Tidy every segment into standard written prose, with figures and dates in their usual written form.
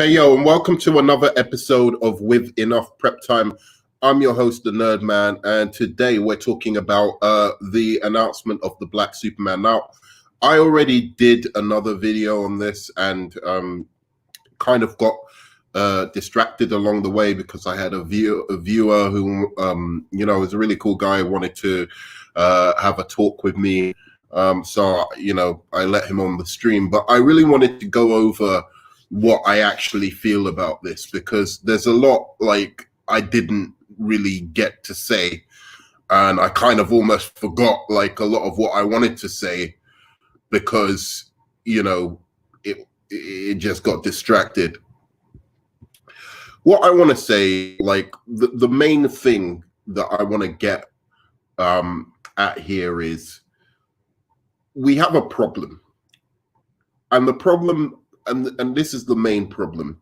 Hey, yo, and welcome to another episode of With Enough Prep Time. I'm your host, the Nerd Man, and today we're talking about the announcement of the Black Superman. Now, I already did another video on this and kind of got distracted along the way because I had a viewer who, is a really cool guy, wanted to have a talk with me. So, I let him on the stream, but I really wanted to go over what I actually feel about this, because there's a lot like I didn't really get to say, and I kind of almost forgot like a lot of what I wanted to say because it just got distracted. What I want to say, like the main thing that I want to get at here is we have a problem, and the problem, and this is the main problem.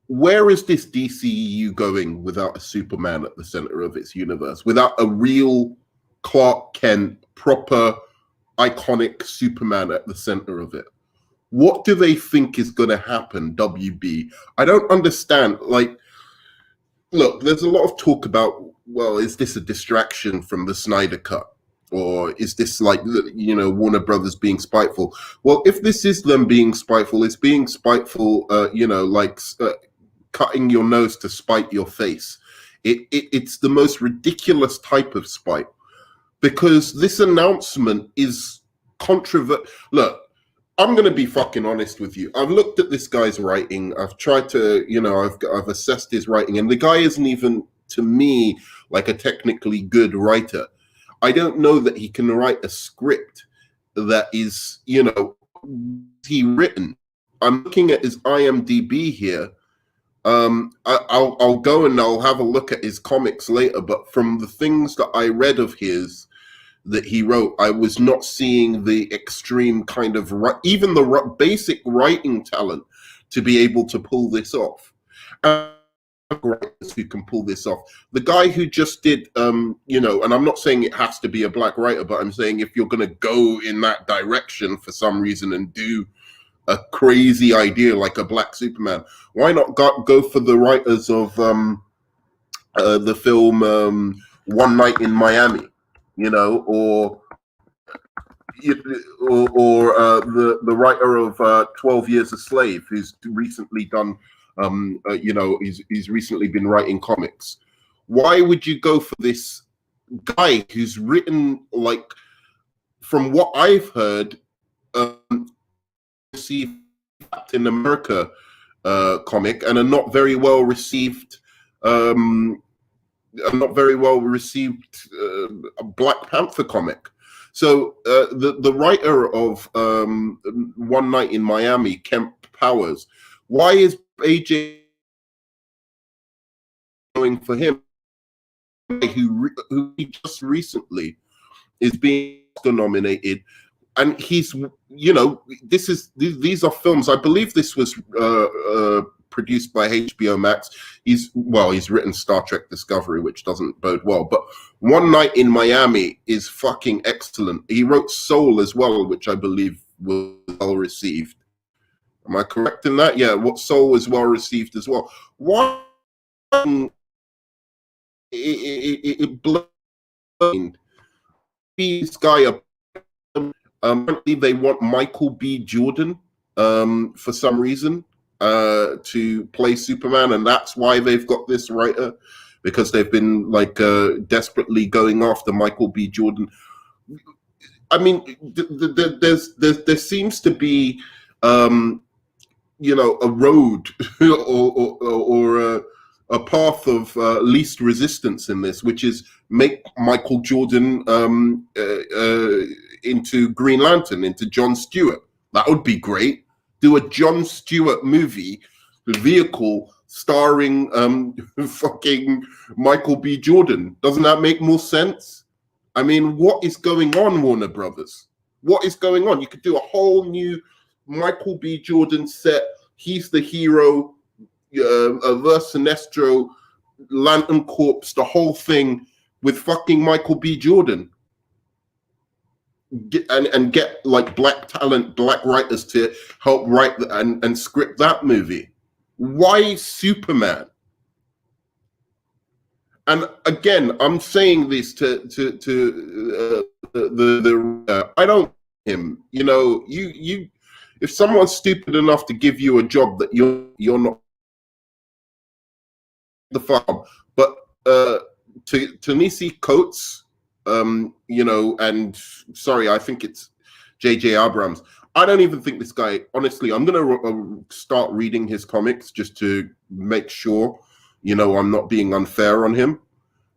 Where is this DCEU going without a Superman at the center of its universe? Without a real Clark Kent, proper, iconic Superman at the center of it? What do they think is going to happen, WB? I don't understand. Like, look, there's a lot of talk about, well, is this a distraction from the Snyder Cut? Or is this like, Warner Brothers being spiteful? Well, if this is them being spiteful, it's being spiteful, cutting your nose to spite your face. It's the most ridiculous type of spite, because this announcement is controversial. Look, I'm going to be fucking honest with you. I've looked at this guy's writing. I've tried to, I've assessed his writing, and the guy isn't even, to me, like a technically good writer. I don't know that he can write a script that is, he written. I'm looking at his IMDb here. I'll go and I'll have a look at his comics later, but from the things that I read of his that he wrote, I was not seeing the extreme kind of, even the basic writing talent to be able to pull this off. Writers who can pull this off. The guy who just did, and I'm not saying it has to be a black writer, but I'm saying if you're going to go in that direction for some reason and do a crazy idea like a black Superman, why not go for the writers of the film One Night in Miami, or the writer of 12 Years a Slave, who's recently done, he's recently been writing comics. Why would you go for this guy who's written, like, from what I've heard, received Captain America comic and a not very well received Black Panther comic? So the writer of One Night in Miami, Kemp Powers, why is AJ going for him, who just recently is being Oscar-nominated? And he's, these are films. I believe this was produced by HBO Max. He's written Star Trek Discovery, which doesn't bode well. But One Night in Miami is fucking excellent. He wrote Soul as well, which I believe was well received. Am I correct in that? Yeah, what Soul was well received as well. Why it blind this guy up? Apparently they want Michael B. Jordan for some reason to play Superman, and that's why they've got this writer, because they've been like desperately going after Michael B. Jordan. I mean, there seems to be a road or a path of least resistance in this, which is make Michael Jordan into Green Lantern, into John Stewart. That would be great. Do a John Stewart movie, vehicle starring fucking Michael B. Jordan. Doesn't that make more sense? I mean, what is going on, Warner Brothers? What is going on? You could do a whole new Michael B. Jordan set. He's the hero, Verse Sinestro, Lantern Corps, the whole thing with fucking Michael B. Jordan. get like black talent, black writers to help write and script that movie. Why Superman? And again, I'm saying this to the I don't him. You know, you if someone's stupid enough to give you a job that you're not the farm, but to Ta-Nehisi Coates, you know, and sorry, I think it's J.J. Abrams. I don't even think this guy. Honestly, I'm gonna start reading his comics just to make sure, you know, I'm not being unfair on him.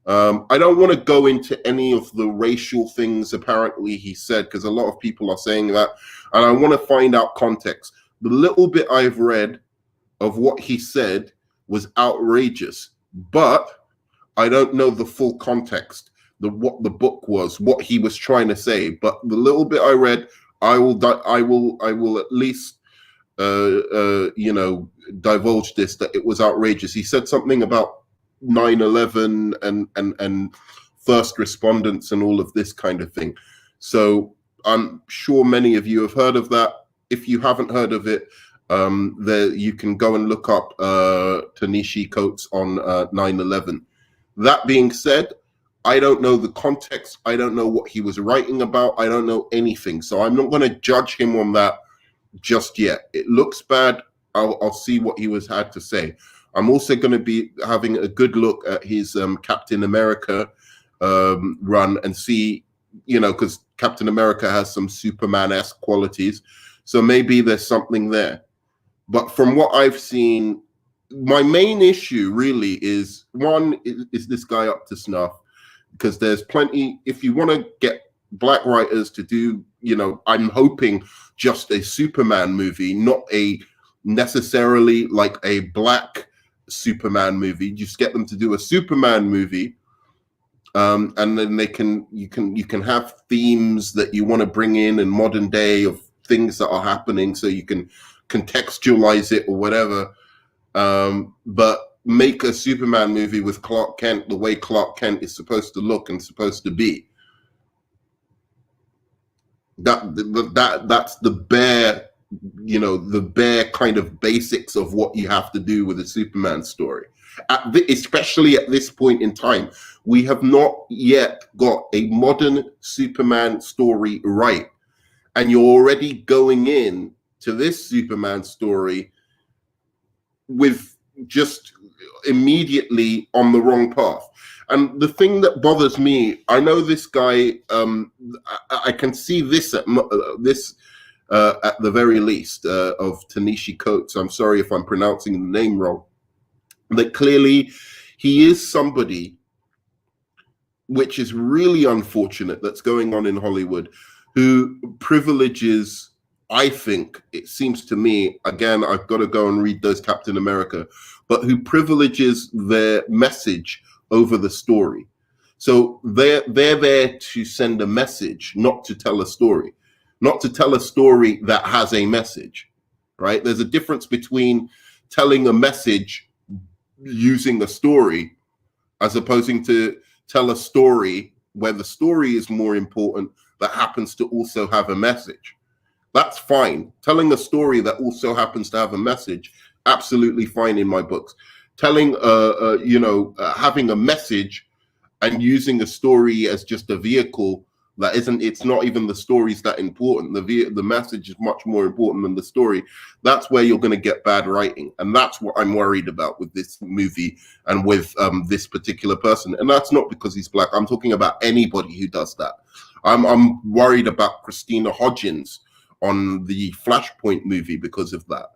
I don't want to go into any of the racial things apparently he said, because a lot of people are saying that, and I want to find out context. The little bit I've read of what he said was outrageous, but I don't know the full context, what the book was, what he was trying to say. But the little bit I read, I will at least you know, divulge this, that it was outrageous. He said something about 9/11 and first respondents and all of this kind of thing. So I'm sure many of you have heard of that. If you haven't heard of it, there you can go and look up Ta-Nehisi Coates on 9/11. That being said, I don't know the context. I don't know what he was writing about. I don't know anything. So I'm not going to judge him on that just yet. It looks bad. I'll see what he had to say. I'm also going to be having a good look at his Captain America run and see, you know, because Captain America has some Superman-esque qualities. So maybe there's something there. But from what I've seen, my main issue really is, one, is this guy up to snuff? Because there's plenty, if you want to get black writers to do, you know, I'm hoping just a Superman movie, not a necessarily like a black Superman movie. Just get them to do a Superman movie, and then you can have themes that you want to bring in modern day of things that are happening, so you can contextualize it or whatever. But make a Superman movie with Clark Kent the way Clark Kent is supposed to look and supposed to be. That's the bare, you know, the bare kind of basics of what you have to do with a Superman story. Especially at this point in time, we have not yet got a modern Superman story right, and you're already going in to this Superman story with just immediately on the wrong path. And the thing that bothers me, I know this guy, I can see this at the very least of Ta-Nehisi Coates. I'm sorry if I'm pronouncing the name wrong. That clearly he is somebody, which is really unfortunate, that's going on in Hollywood, who privileges, I think, it seems to me, again, I've got to go and read those Captain America, but who privileges their message over the story. So they're there to send a message, not to tell a story, not to tell a story that has a message, right? There's a difference between telling a message using a story as opposing to tell a story where the story is more important that happens to also have a message. That's fine. Telling a story that also happens to have a message, absolutely fine in my books. Telling, having a message and using a story as just a vehicle that isn't, it's not even the story's that important. The message is much more important than the story. That's where you're going to get bad writing. And that's what I'm worried about with this movie and with this particular person. And that's not because he's black. I'm talking about anybody who does that. I'm worried about Christina Hodgins on the Flashpoint movie because of that.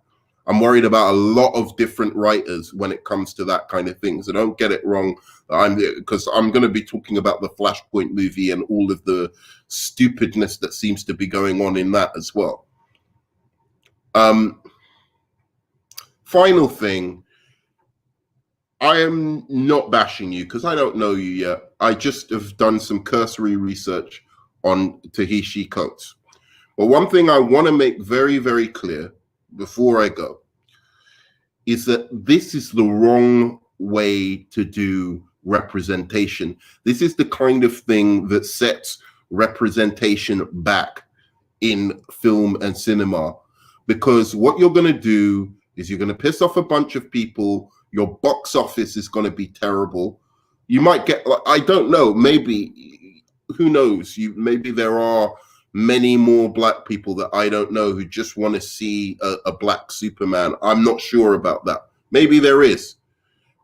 I'm worried about a lot of different writers when it comes to that kind of thing. So don't get it wrong. Because I'm going to be talking about the Flashpoint movie and all of the stupidness that seems to be going on in that as well. Final thing, I am not bashing you because I don't know you yet. I just have done some cursory research on Ta-Nehisi Coates. But one thing I want to make very, very clear before I go is that this is the wrong way to do representation. This is the kind of thing that sets representation back in film and cinema, because what you're going to do is you're going to piss off a bunch of people. Your box office is going to be terrible. You might get, I don't know, maybe, who knows, maybe there are many more black people that I don't know who just want to see a black Superman. I'm not sure about that. Maybe there is.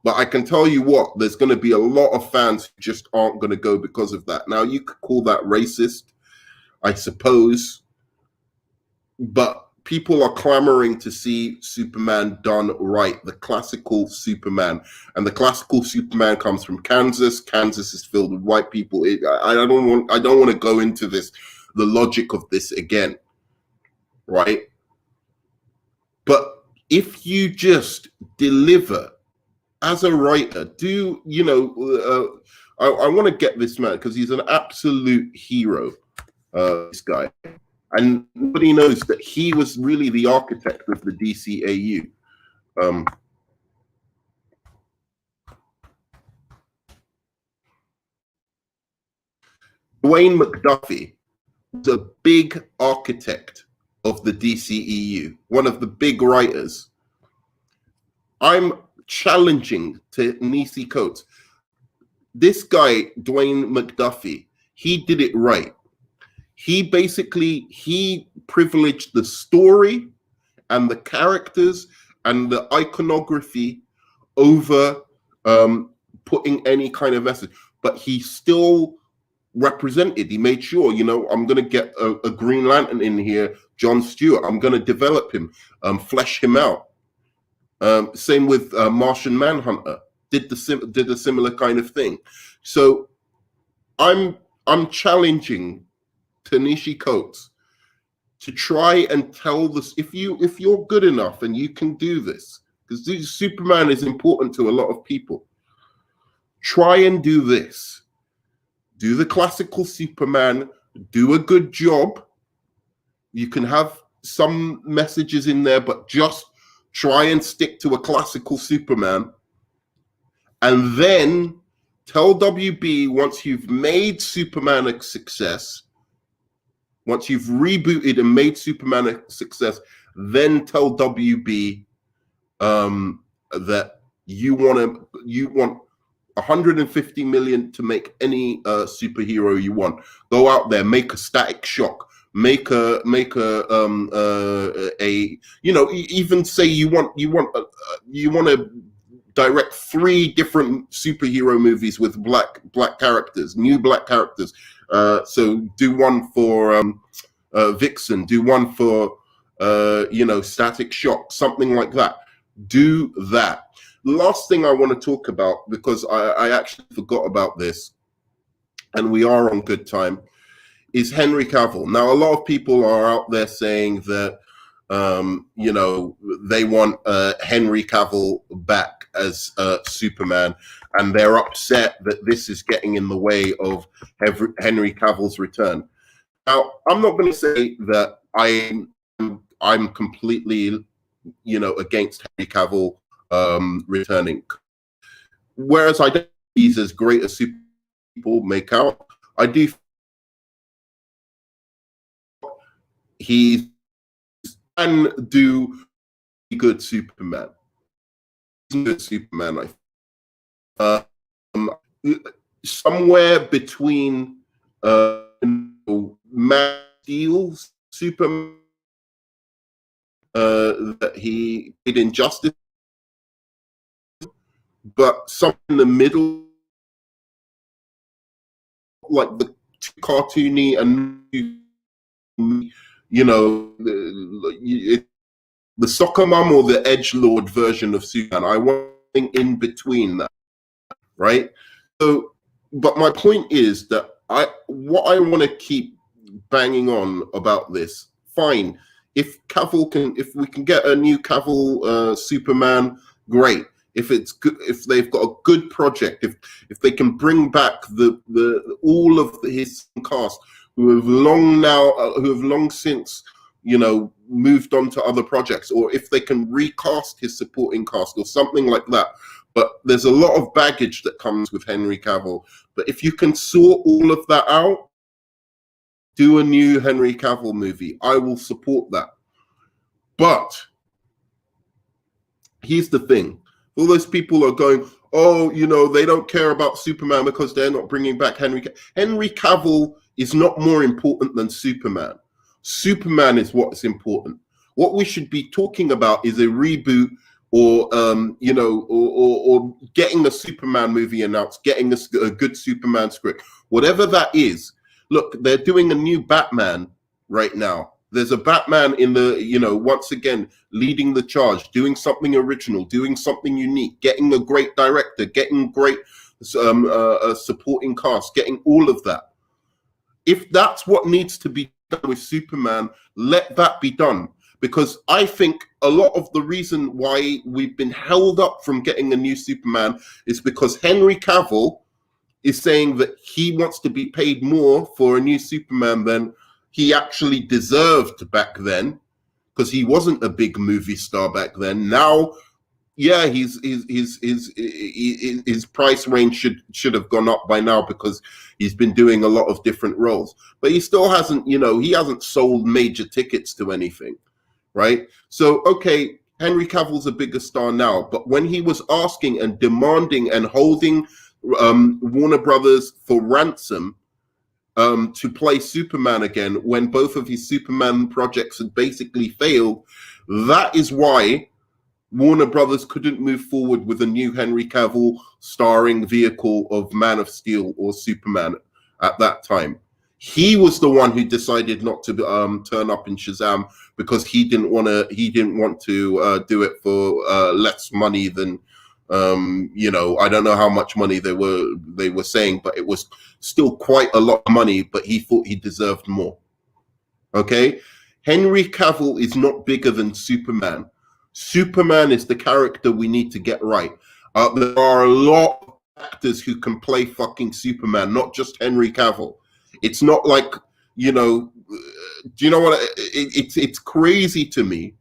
But I can tell you what, there's going to be a lot of fans who just aren't going to go because of that. Now, you could call that racist, I suppose, but people are clamoring to see Superman done right, the classical Superman. And the classical Superman comes from Kansas. Kansas is filled with white people. I don't want to go into this, the logic of this again, right? But if you just deliver as a writer, I want to get this man because he's an absolute hero, this guy. And nobody knows that he was really the architect of the DCAU. Dwayne McDuffie was a big architect of the DCEU, one of the big writers. I'm challenging Ta-Nehisi Coates. This guy, Dwayne McDuffie, he did it right. He privileged the story and the characters and the iconography over putting any kind of message. But he still represented. He made sure, I'm going to get a Green Lantern in here, John Stewart. I'm going to develop him, flesh him out. Same with Martian Manhunter. Did a similar kind of thing. So I'm challenging Ta-Nehisi Coates to try and tell this. If you're good enough and you can do this, because Superman is important to a lot of people, try and do this. Do the classical Superman, do a good job. You can have some messages in there, but just try and stick to a classical Superman. And then tell WB, once you've made Superman a success, once you've rebooted and made Superman a success, then tell WB that you want 150 million to make any superhero you want. Go out there, make a Static Shock, make a even say you want to direct 3 different superhero movies with black characters, new black characters. So do one for Vixen, do one for Static Shock, something like that. Do that. The last thing I want to talk about, because I actually forgot about this, and we are on good time, is Henry Cavill. Now, a lot of people are out there saying that they want Henry Cavill back as Superman, and they're upset that this is getting in the way of Henry Cavill's return. Now, I'm not going to say that I'm completely, against Henry Cavill returning. Whereas I don't think he's as great as super people make out. I do. He can do a good Superman. He's a good Superman, I think. Somewhere between Man Steel's Superman that he did Injustice, but something in the middle, like the cartoony and the soccer mom or the edgelord version of Superman. I want something in between that, right? So, but my point is that what I want to keep banging on about this. Fine, if we can get a new Cavill Superman, great. If it's good, if they've got a good project, if they can bring back all of his cast who have long since moved on to other projects, or if they can recast his supporting cast or something like that. But there's a lot of baggage that comes with Henry Cavill. But if you can sort all of that out, Do a new Henry Cavill movie. I will support that. But here's the thing. All those people are going, oh, they don't care about Superman because they're not bringing back Henry Cavill. Henry Cavill is not more important than Superman. Superman is what's important. What we should be talking about is a reboot, or or getting a Superman movie announced, getting a good Superman script, whatever that is. Look, they're doing a new Batman right now. There's a Batman in the, once again, leading the charge, doing something original, doing something unique, getting a great director, getting great supporting cast, getting all of that. If that's what needs to be done with Superman, let that be done. Because I think a lot of the reason why we've been held up from getting a new Superman is because Henry Cavill is saying that he wants to be paid more for a new Superman than he actually deserved back then, because he wasn't a big movie star back then. Now, yeah, his price range should have gone up by now because he's been doing a lot of different roles. But he still hasn't, he hasn't sold major tickets to anything, right? So, okay, Henry Cavill's a bigger star now, but when he was asking and demanding and holding Warner Brothers for ransom to play Superman again, when both of his Superman projects had basically failed, that is why Warner Brothers couldn't move forward with a new Henry Cavill starring vehicle of Man of Steel or Superman at that time. He was the one who decided not to turn up in Shazam because he didn't want to do it for less money than I don't know how much money they were saying, but it was still quite a lot of money, but he thought he deserved more. Okay? Henry Cavill is not bigger than Superman. Superman is the character we need to get right. There are a lot of actors who can play fucking Superman, not just Henry Cavill. It's not like, do you know what? It's crazy to me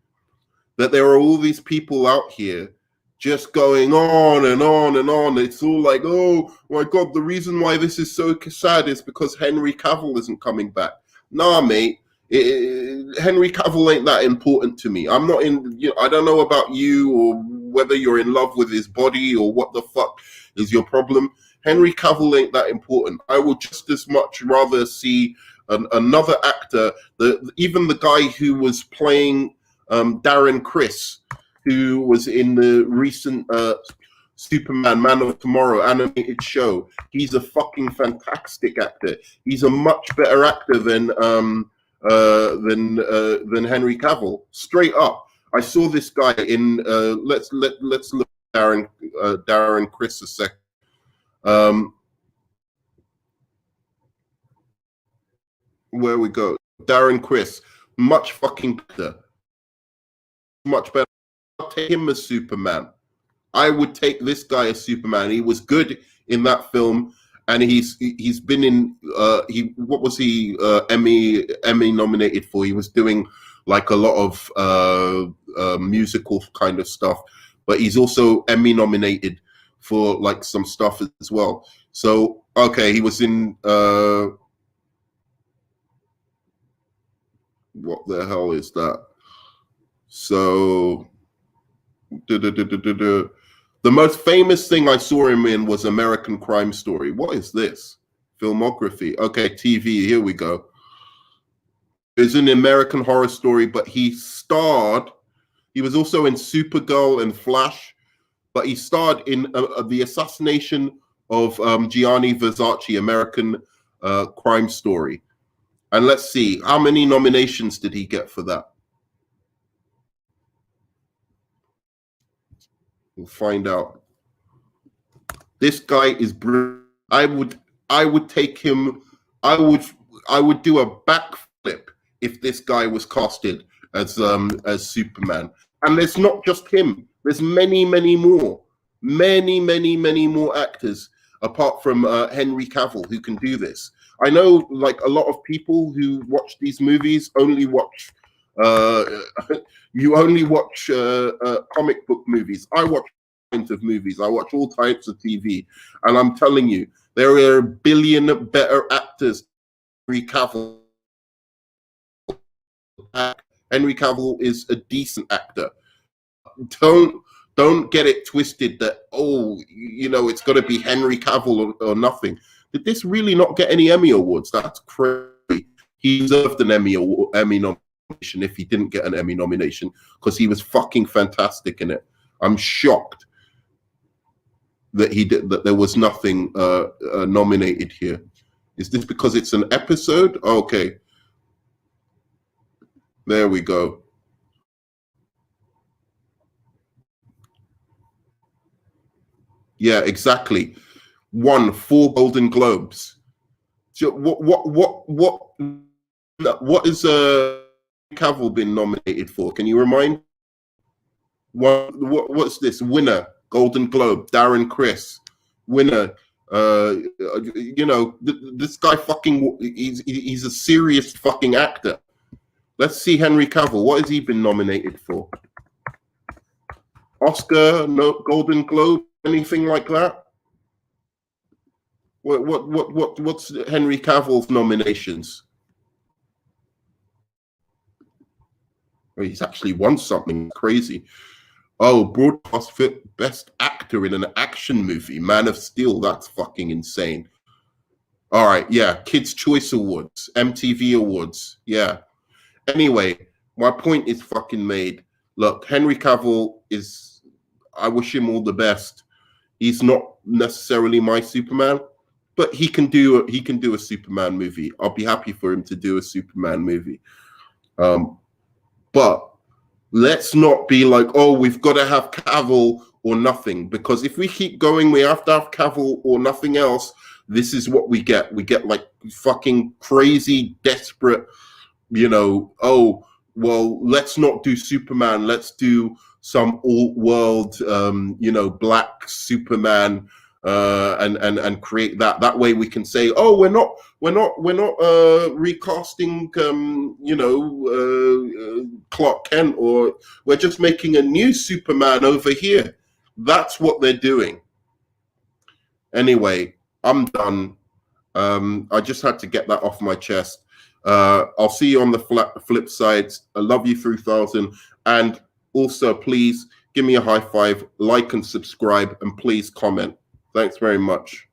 that there are all these people out here just going on and on and on. It's all like, oh my God, the reason why this is so sad is because Henry Cavill isn't coming back. Nah, mate. Henry Cavill ain't that important to me. I'm not in, I don't know about you or whether you're in love with his body or what the fuck is your problem. Henry Cavill ain't that important. I would just as much rather see another actor, even the guy who was playing Darren Criss, who was in the recent Superman Man of Tomorrow animated show. He's a fucking fantastic actor. He's a much better actor than Henry Cavill. Straight up. I saw this guy in let's look at Darren Criss a second. Where we go? Darren Criss, much fucking better. Much better. I'll take him as Superman. I would take this guy as Superman. He was good in that film, and he's been in what was he Emmy nominated for? He was doing like a lot of musical kind of stuff, but he's also Emmy nominated for like some stuff as well. So okay, he was in what the hell is that? So the most famous thing I saw him in was American Crime Story. What is this? Filmography. Okay, TV. Here we go. It's an American Horror Story, but he was also in Supergirl and Flash, but he starred in the assassination of Gianni Versace, American Crime Story. And let's see, how many nominations did he get for that? We'll find out. This guy is brilliant. I would take him. I would do a backflip if this guy was casted as Superman. And there's not just him. There's many more actors apart from Henry Cavill who can do this. I know, like, a lot of people who watch these movies only watch comic book movies. I watch kinds of movies. I watch all types of TV, and I'm telling you, there are a billion better actors than Henry Cavill Henry Cavill is a decent actor. Don't get it twisted that, oh, it's got to be Henry Cavill or nothing. Did this really not get any Emmy awards? That's crazy. He deserved an Emmy nomination if he didn't get an Emmy nomination, because he was fucking fantastic in it. I'm shocked that there was nothing nominated here. Is this because it's an episode? Okay. There we go. Yeah, exactly. Won 4 Golden Globes. So what is Cavill been nominated for? Can you remind? What's this? Winner, Golden Globe, Darren Criss. Winner. This guy he's a serious fucking actor. Let's see Henry Cavill. What has he been nominated for? Oscar, no, Golden Globe, anything like that? What's Henry Cavill's nominations? Oh, he's actually won something crazy. Oh, broadcast fit best actor in an action movie, Man of Steel. That's fucking insane. All right, yeah, Kids' Choice Awards, MTV Awards, yeah. Anyway, my point is fucking made. Look, Henry Cavill I wish him all the best. He's not necessarily my Superman, but he can do a Superman movie. I'll be happy for him to do a Superman movie. But let's not be like, oh, we've got to have Cavill or nothing, because if we keep going, we have to have Cavill or nothing else. This is what we get. We get like fucking crazy, desperate, oh, well, let's not do Superman. Let's do some alt-world, black Superman, and create that. That way we can say, oh, we're not recasting, Clark Kent, or we're just making a new Superman over here. That's what they're doing. Anyway, I'm done. I just had to get that off my chest. I'll see you on the flip side. I love you 3000. And also, please give me a high five, like and subscribe, and please comment. Thanks very much.